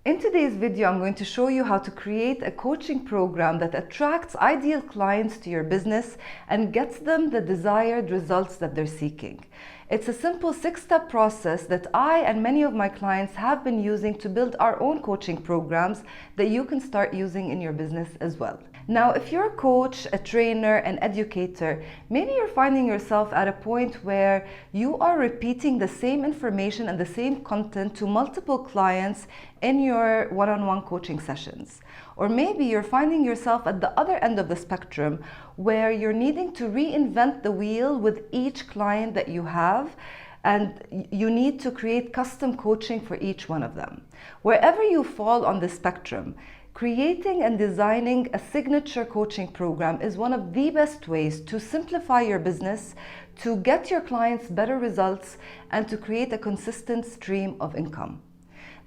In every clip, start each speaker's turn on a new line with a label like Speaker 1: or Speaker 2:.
Speaker 1: In today's video, I'm going to show you how to create a coaching program that attracts ideal clients to your business and gets them the desired results that they're seeking. It's a simple 6-step process that I and many of my clients have been using to build our own coaching programs that you can start using in your business as well. Now, if you're a coach, a trainer, an educator, maybe you're finding yourself at a point where you are repeating the same information and the same content to multiple clients in your one-on-one coaching sessions. Or maybe you're finding yourself at the other end of the spectrum where you're needing to reinvent the wheel with each client that you have, and you need to create custom coaching for each one of them. Wherever you fall on the spectrum, creating and designing a signature coaching program is one of the best ways to simplify your business, to get your clients better results, and to create a consistent stream of income.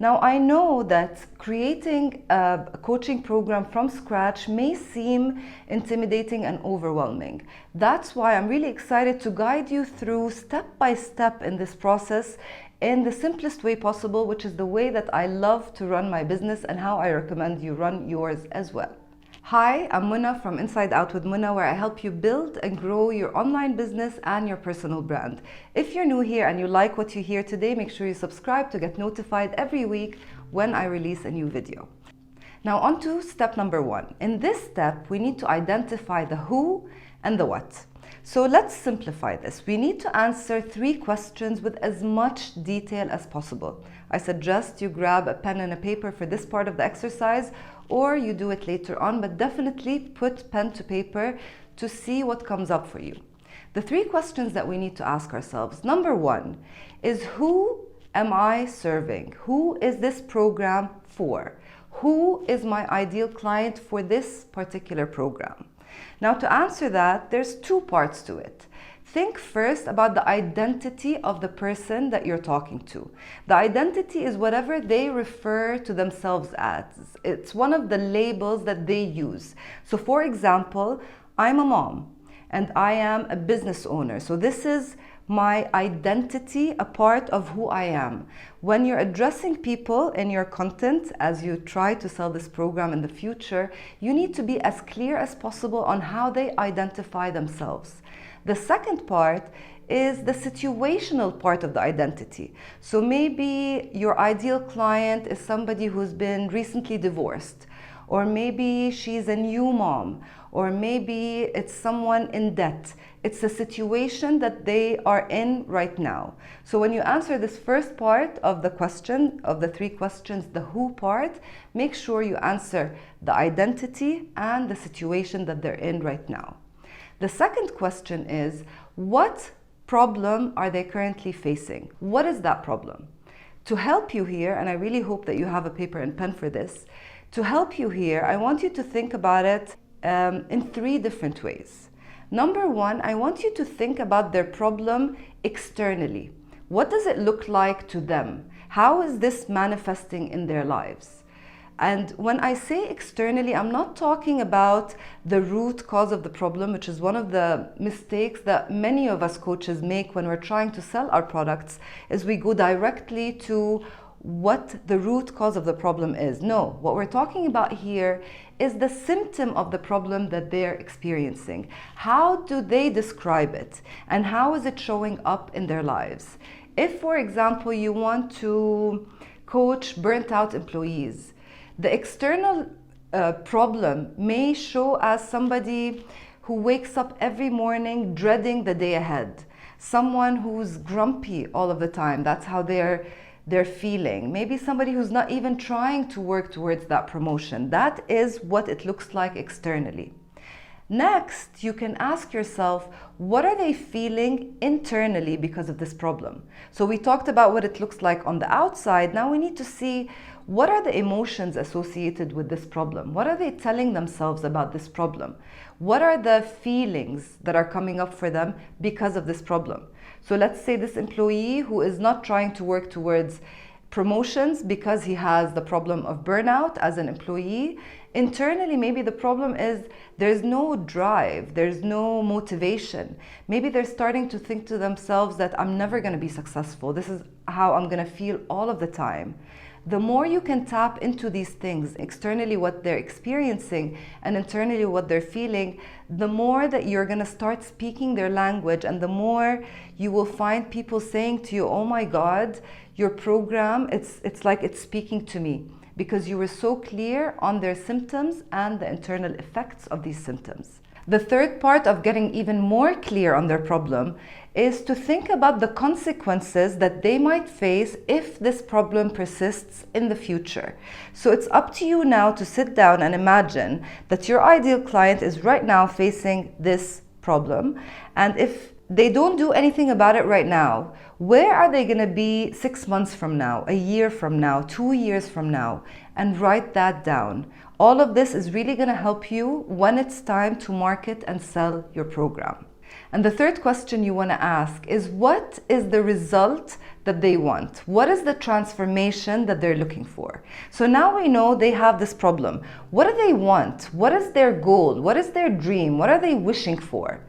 Speaker 1: Now, I know that creating a coaching program from scratch may seem intimidating and overwhelming. That's why I'm really excited to guide you through step by step in this process in the simplest way possible, which is the way that I love to run my business and how I recommend you run yours as well. Hi, I'm Muna from Inside Out with Muna, where I help you build and grow your online business and your personal brand. If you're new here and you like what you hear today, make sure you subscribe to get notified every week when I release a new video. Now, on to step number 1. In this step, we need to identify the who and the what. So let's simplify this. We need to answer 3 questions with as much detail as possible. I suggest you grab a pen and a paper for this part of the exercise, or you do it later on, but definitely put pen to paper to see what comes up for you. The 3 questions that we need to ask ourselves. Number 1 is, who am I serving? Who is this program for? Who is my ideal client for this particular program? Now, to answer that, there's 2 parts to it. Think first about the identity of the person that you're talking to. The identity is whatever they refer to themselves as. It's one of the labels that they use. So, for example, I'm a mom and I am a business owner. So this is my identity, a part of who I am. When you're addressing people in your content, as you try to sell this program in the future, you need to be as clear as possible on how they identify themselves. The second part is the situational part of the identity. So maybe your ideal client is somebody who's been recently divorced, or maybe she's a new mom, or maybe it's someone in debt. It's a situation that they are in right now. So when you answer this first part of the question, of the 3 questions, the who part, make sure you answer the identity and the situation that they're in right now. The second question is, what problem are they currently facing? What is that problem? To help you here, and I really hope that you have a paper and pen for this, to help you here, I want you to think about it in 3 different ways. Number 1, I want you to think about their problem externally. What does it look like to them? How is this manifesting in their lives? And when I say externally, I'm not talking about the root cause of the problem, which is one of the mistakes that many of us coaches make when we're trying to sell our products, is we go directly to what the root cause of the problem is. No, what we're talking about here is the symptom of the problem that they're experiencing. How do they describe it? And how is it showing up in their lives? If, for example, you want to coach burnt out employees, the external problem may show as somebody who wakes up every morning dreading the day ahead. Someone who's grumpy all of the time. That's how they're feeling. Maybe somebody who's not even trying to work towards that promotion. That is what it looks like externally. Next, you can ask yourself, what are they feeling internally because of this problem? So we talked about what it looks like on the outside. Now we need to see, what are the emotions associated with this problem? What are they telling themselves about this problem? What are the feelings that are coming up for them because of this problem? So let's say this employee who is not trying to work towards promotions because he has the problem of burnout as an employee. Internally, maybe the problem is there's no drive, there's no motivation. Maybe they're starting to think to themselves that I'm never going to be successful. This is how I'm going to feel all of the time. the more you can tap into these things, externally what they're experiencing and internally what they're feeling, the more that you're going to start speaking their language, and the more you will find people saying to you, oh my God, your program, it's like it's speaking to me, because you were so clear on their symptoms and the internal effects of these symptoms. The third part of getting even more clear on their problem is to think about the consequences that they might face if this problem persists in the future. So it's up to you now to sit down and imagine that your ideal client is right now facing this problem, and if they don't do anything about it right now, where are they going to be 6 months from now, a year from now, 2 years from now? And write that down. All of this is really going to help you when it's time to market and sell your program. And the third question you want to ask is, what is the result that they want? What is the transformation that they're looking for? So now we know they have this problem. What do they want? What is their goal? What is their dream? What are they wishing for?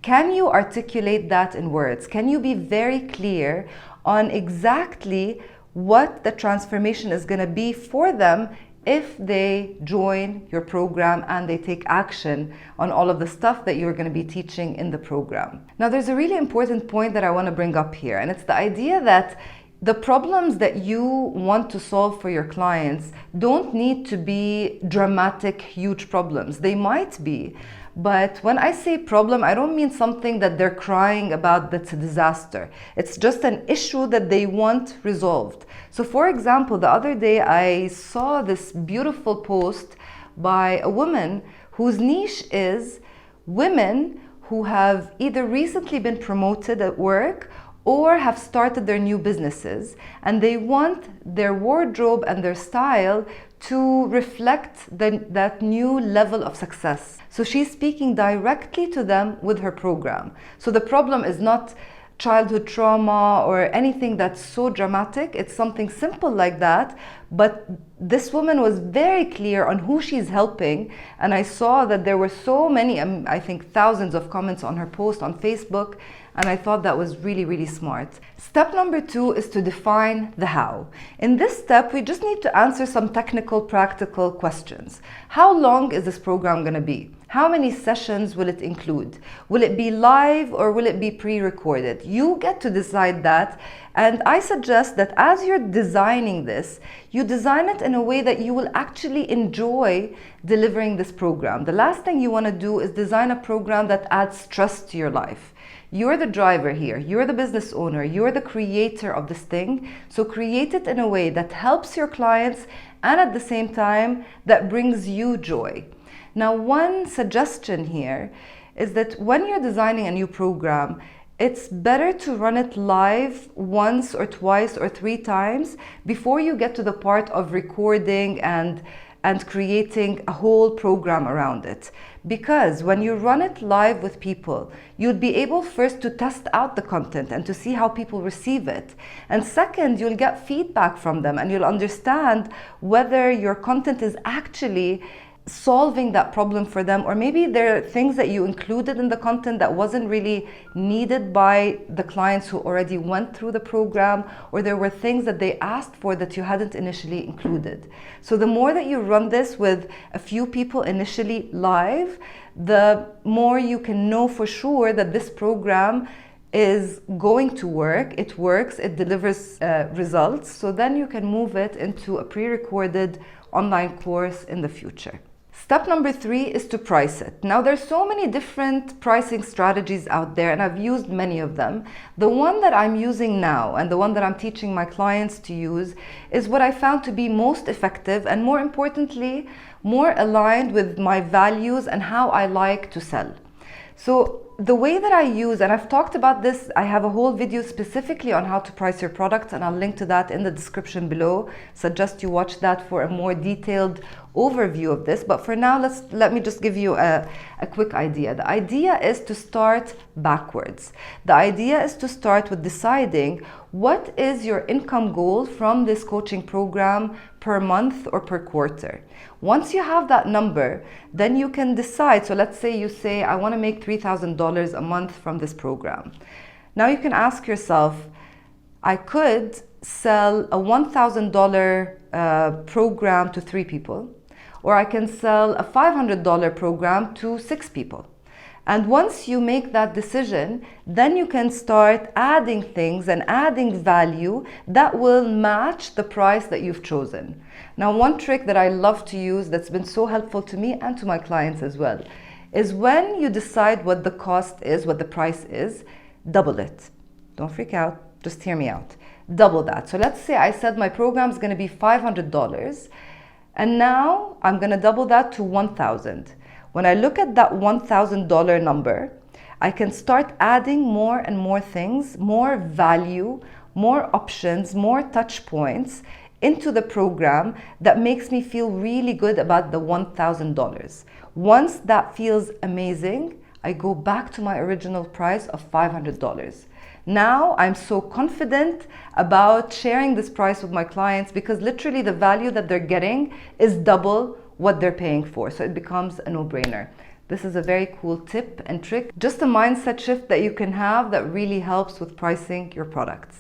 Speaker 1: Can you articulate that in words? Can you be very clear on exactly what the transformation is going to be for them if they join your program and they take action on all of the stuff that you're going to be teaching in the program? Now, there's a really important point that I want to bring up here, and it's the idea that the problems that you want to solve for your clients don't need to be dramatic, huge problems. They might be, but when I say problem, I don't mean something that they're crying about that's a disaster. It's just an issue that they want resolved. So for example, the other day I saw this beautiful post by a woman whose niche is women who have either recently been promoted at work or have started their new businesses, and they want their wardrobe and their style to reflect that new level of success. So she's speaking directly to them with her program. So the problem is not childhood trauma or anything that's so dramatic. It's something simple like that, but this woman was very clear on who she's helping, and I saw that there were so many, I think thousands of comments on her post on Facebook, and I thought that was really, really smart. Step number 2 is to define the how. In this step, we just need to answer some technical, practical questions. How long is this program going to be? How many sessions will it include? Will it be live or will it be pre-recorded? You get to decide that, and I suggest that as you're designing this, you design it in a way that you will actually enjoy delivering this program. The last thing you want to do is design a program that adds stress to your life. You're the driver here, you're the business owner, you're the creator of this thing. So create it in a way that helps your clients and at the same time that brings you joy. Now, one suggestion here is that when you're designing a new program, it's better to run it live once or twice or 3 times before you get to the part of recording and creating a whole program around it. Because when you run it live with people, you'll be able first to test out the content and to see how people receive it. And second, you'll get feedback from them and you'll understand whether your content is actually solving that problem for them, or maybe there are things that you included in the content that wasn't really needed by the clients who already went through the program, or there were things that they asked for that you hadn't initially included. So the more that you run this with a few people initially live, the more you can know for sure that this program is going to work, it works, it delivers results. So then you can move it into a pre-recorded online course in the future. Step number 3 is to price it. Now, there's so many different pricing strategies out there, and I've used many of them. The one that I'm using now and the one that I'm teaching my clients to use is what I found to be most effective and, more importantly, more aligned with my values and how I like to sell. So the way that I use, and I've talked about this, I have a whole video specifically on how to price your products, and I'll link to that in the description below. Suggest you watch that for a more detailed overview of this. But for now, let me just give you a quick idea. The idea is to start backwards. The idea is to start with deciding what is your income goal from this coaching program per month or per quarter. Once you have that number, then you can decide. So let's say you say, I want to make $3,000 a month from this program. Now you can ask yourself, I could sell a $1,000 program to 3 people, or I can sell a $500 program to 6 people. And once you make that decision, then you can start adding things and adding value that will match the price that you've chosen. Now, one trick that I love to use that's been so helpful to me and to my clients as well is when you decide what the cost is, what the price is, double it. Don't freak out, just hear me out. Double that. So let's say I said my program is going to be $500, and now I'm going to double that to $1,000. When I look at that $1,000 number, I can start adding more and more things, more value, more options, more touch points into the program that makes me feel really good about the $1,000. Once that feels amazing, I go back to my original price of $500. Now I'm so confident about sharing this price with my clients because literally the value that they're getting is double what they're paying for. So it becomes a no-brainer. This is a very cool tip and trick, just a mindset shift that you can have that really helps with pricing your products.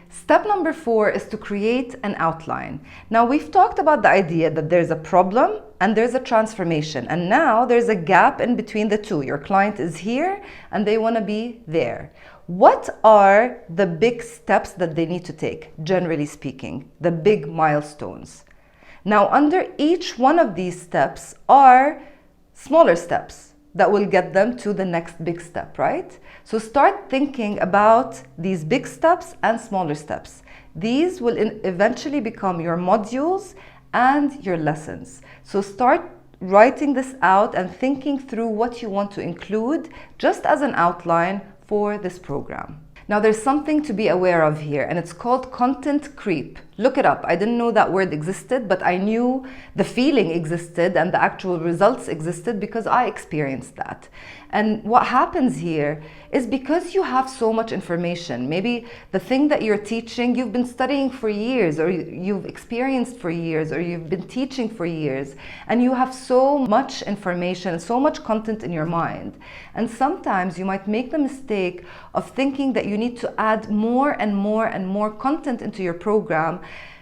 Speaker 1: Step number 4 is to create an outline. Now, we've talked about the idea that there's a problem and there's a transformation, and now there's a gap in between the two. Your client is here and they want to be there. What are the big steps that they need to take, generally speaking, the big milestones? Now, under each one of these steps are smaller steps that will get them to the next big step, right? So start thinking about these big steps and smaller steps. These will eventually become your modules and your lessons. So start writing this out and thinking through what you want to include just as an outline for this program. Now, there's something to be aware of here, and it's called content creep. Look it up. I didn't know that word existed, but I knew the feeling existed and the actual results existed because I experienced that. And what happens here is because you have so much information, maybe the thing that you're teaching, you've been studying for years, or you've experienced for years, or you've been teaching for years, and you have so much information, so much content in your mind. And sometimes you might make the mistake of thinking that you need to add more and more and more content into your program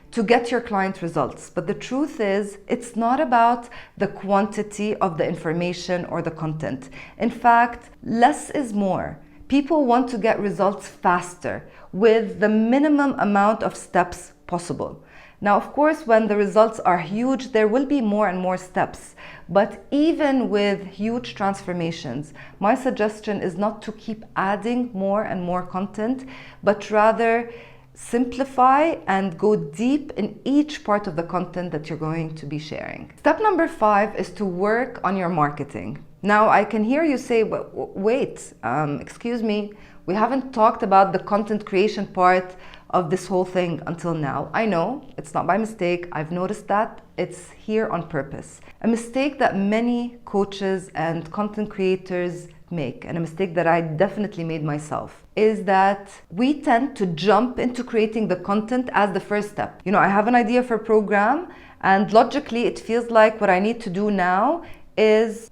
Speaker 1: to get your client results. But the truth is, it's not about the quantity of the information or the content. In fact, less is more. People want to get results faster with the minimum amount of steps possible. Now, of course, when the results are huge, there will be more and more steps. But even with huge transformations, my suggestion is not to keep adding more and more content, but rather simplify and go deep in each part of the content that you're going to be sharing. Step number 5 is to work on your marketing. Now, I can hear you say, wait, excuse me, we haven't talked about the content creation part of this whole thing until now. I know, it's not by mistake. I've noticed that. It's here on purpose. A mistake that many coaches and content creators make, and a mistake that I definitely made myself, is that we tend to jump into creating the content as the first step. You know, I have an idea for a program, and logically it feels like what I need to do now is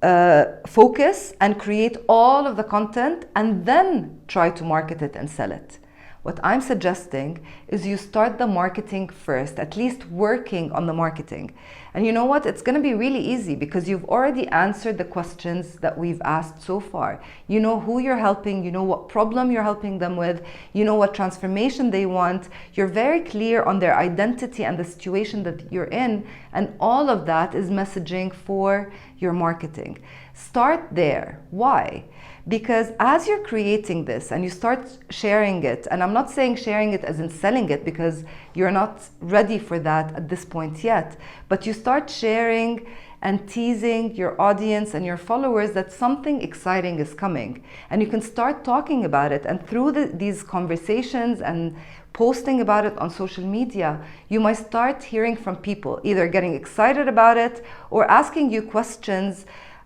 Speaker 1: focus and create all of the content and then try to market it and sell it. What I'm suggesting is you start the marketing first, at least working on the marketing. And you know what? It's going to be really easy because you've already answered the questions that we've asked so far. You know who you're helping, you know what problem you're helping them with, you know what transformation they want. You're very clear on their identity and the situation that you're in, and all of that is messaging for your marketing. Start there. Why? Because as you're creating this and you start sharing it, and I'm not saying sharing it as in selling it because you're not ready for that at this point yet, but you start sharing and teasing your audience and your followers that something exciting is coming. And you can start talking about it. And through these conversations and posting about it on social media, you might start hearing from people, either getting excited about it or asking you questions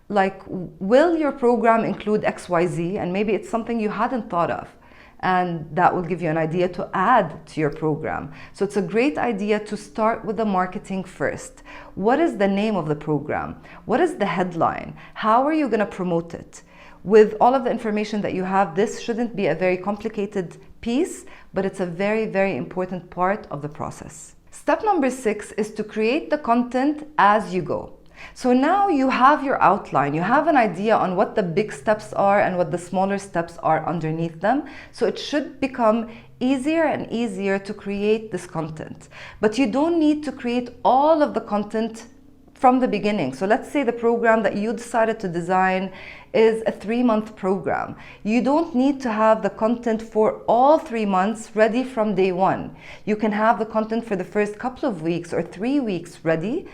Speaker 1: like, will your program include XYZ? And maybe it's something you hadn't thought of. And that will give you an idea to add to your program. So it's a great idea to start with the marketing first. What is the name of the program? What is the headline? How are you going to promote it? with all of the information that you have, this shouldn't be a very complicated piece, but it's a very, very important part of the process. Step number 6 is to create the content as you go. So now you have your outline, you have an idea on what the big steps are and what the smaller steps are underneath them. So it should become easier and easier to create this content. But you don't need to create all of the content from the beginning. So let's say the program that you decided to design is a 3-month program. You don't need to have the content for all 3 months ready from day one. You can have the content for the first couple of weeks or 3 weeks ready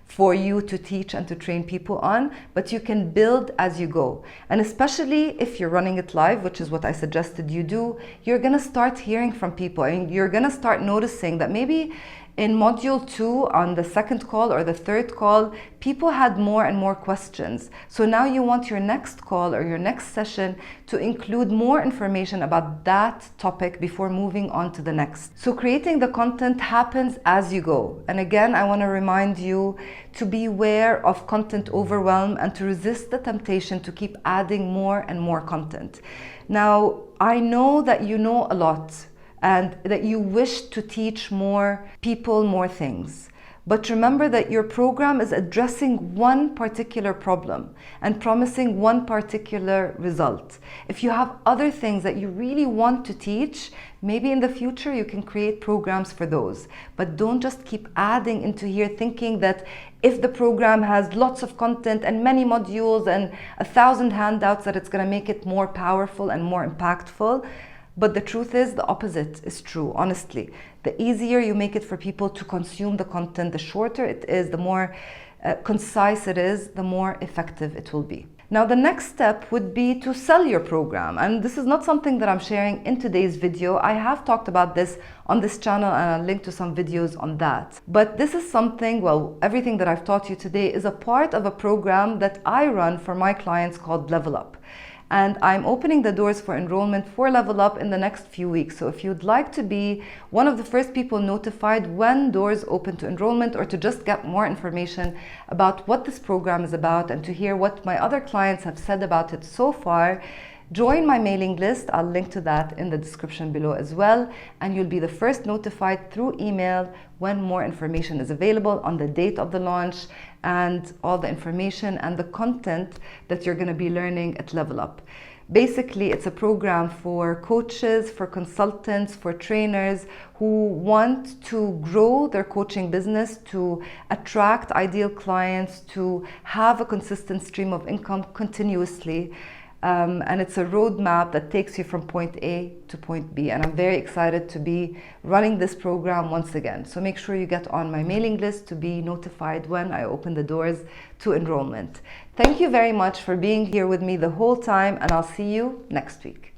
Speaker 1: for you to teach and to train people on, but you can build as you go. And especially if you're running it live, which is what I suggested you do, you're gonna start hearing from people and you're gonna start noticing that maybe in module 2 on the second call or the third call, people had more and more questions. So now you want your next call or your next session to include more information about that topic before moving on to the next. So creating the content happens as you go. And again, I want to remind you to beware of content overwhelm and to resist the temptation to keep adding more and more content. Now, I know that you know a lot and that you wish to teach more people more things. But remember that your program is addressing one particular problem and promising one particular result. If you have other things that you really want to teach, maybe in the future you can create programs for those. But don't just keep adding into here thinking that if the program has lots of content and many modules and 1,000 handouts that it's gonna make it more powerful and more impactful. But the truth is, the opposite is true, honestly. The easier you make it for people to consume the content, the shorter it is, the more concise it is, the more effective it will be. Now, the next step would be to sell your program. And this is not something that I'm sharing in today's video. I have talked about this on this channel and I'll link to some videos on that. But this is something, well, everything that I've taught you today is a part of a program that I run for my clients called Level Up. And I'm opening the doors for enrollment for Level Up in the next few weeks. So if you'd like to be one of the first people notified when doors open to enrollment, or to just get more information about what this program is about and to hear what my other clients have said about it so far, join my mailing list. I'll link to that in the description below as well. And you'll be the first notified through email when more information is available on the date of the launch and all the information and the content that you're going to be learning at Level Up. Basically, it's a program for coaches, for consultants, for trainers who want to grow their coaching business, to attract ideal clients, to have a consistent stream of income continuously. And it's a roadmap that takes you from point A to point B. And I'm very excited to be running this program once again. So make sure you get on my mailing list to be notified when I open the doors to enrollment. Thank you very much for being here with me the whole time, and I'll see you next week.